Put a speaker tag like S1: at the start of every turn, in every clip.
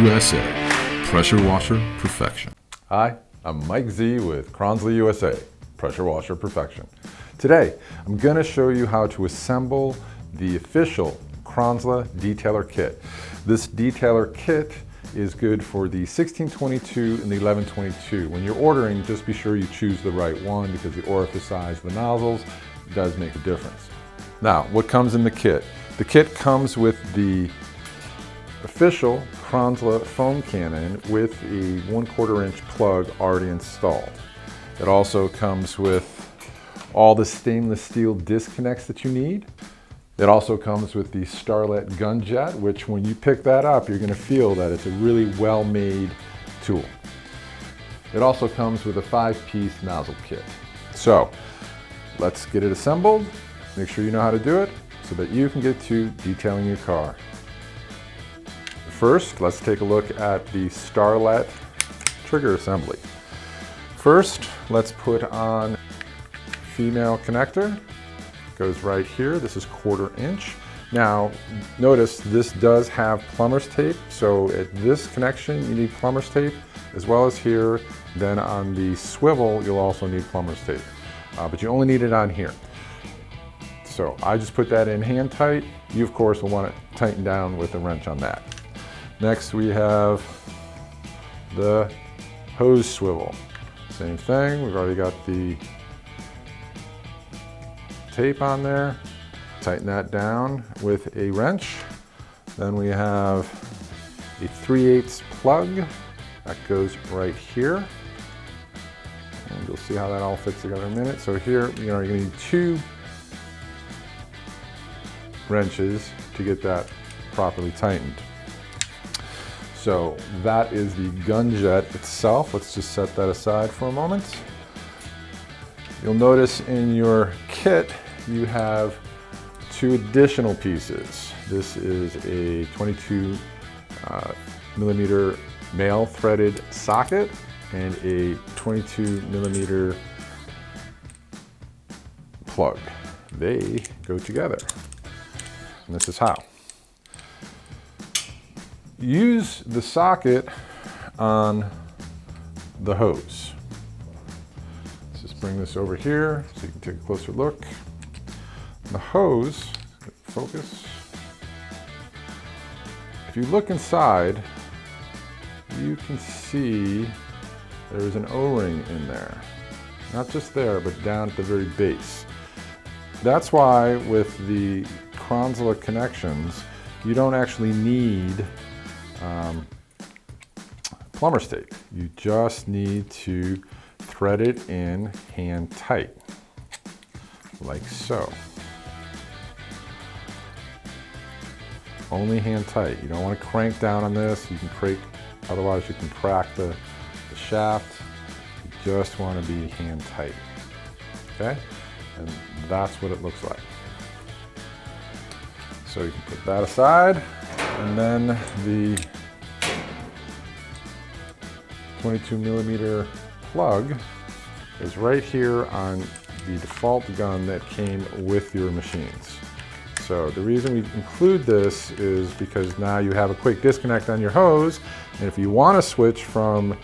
S1: USA, pressure washer perfection.
S2: Hi, I'm Mike Z with Kranzle USA, pressure washer perfection. Today, I'm going to show you how to assemble the official Kranzle detailer kit. This detailer kit is good for the 1622 and the 1122. When you're ordering, just be sure you choose the right one because the orifice size of the nozzles does make a difference. Now, what comes in the kit? The kit comes with the official Kranzle foam cannon with a 1/4 inch plug already installed. It also comes with all the stainless steel disconnects that you need. It also comes with the Starlet gun jet, which when you pick that up, you're going to feel that it's a really well-made tool. It also comes with a 5-piece nozzle kit. So let's get it assembled. Make sure you know how to do it so that you can get to detailing your car. First, let's take a look at the Starlet trigger assembly. First, let's put on female connector. Goes right here. This is 1/4 inch. Now, notice this does have plumber's tape. So at this connection, you need plumber's tape, as well as here. Then on the swivel, you'll also need plumber's tape. But you only need it on here. So I just put that in hand tight. You, of course, will want to tighten down with a wrench on that. Next, we have the hose swivel. Same thing, we've already got the tape on there. Tighten that down with a wrench. Then we have a 3/8 plug that goes right here. And you'll see how that all fits together in a minute. So here, you're gonna need 2 wrenches to get that properly tightened. So that is the gun jet itself. Let's just set that aside for a moment. You'll notice in your kit, you have 2 additional pieces. This is a 22 millimeter male threaded socket and a 22 millimeter plug. They go together. And this is how. Use the socket on the hose. Let's just bring this over here so you can take a closer look. The hose, focus. If you look inside, you can see there's an O-ring in there. Not just there, but down at the very base. That's why with the Kranzle connections, you don't actually need plumber's tape. You just need to thread it in hand tight, like so. Only hand tight. You don't want to crank down on this. You can crank, otherwise you can crack the shaft. You just want to be hand tight. Okay? And that's what it looks like. So you can put that aside, and then the 22 millimeter plug is right here on the default gun that came with your machines. So the reason we include this is because now you have a quick disconnect on your hose, and if you want to switch from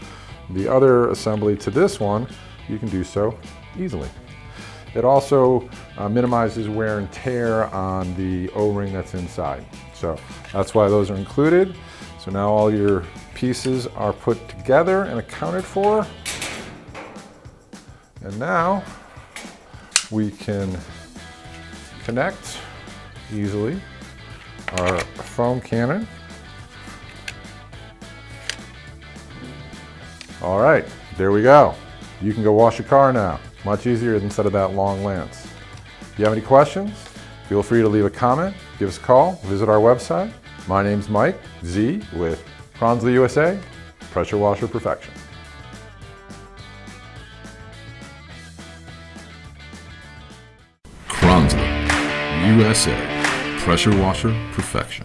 S2: the other assembly to this one, you can do so easily. It also minimizes wear and tear on the O-ring that's inside. So that's why those are included. So now all your pieces are put together and accounted for. And now we can connect easily our foam cannon. All right, there we go. You can go wash your car now. Much easier instead of that long lance. If you have any questions, feel free to leave a comment, give us a call, visit our website. My name's Mike Z with Kranzle USA, pressure washer perfection.
S1: Kranzle USA, pressure washer perfection.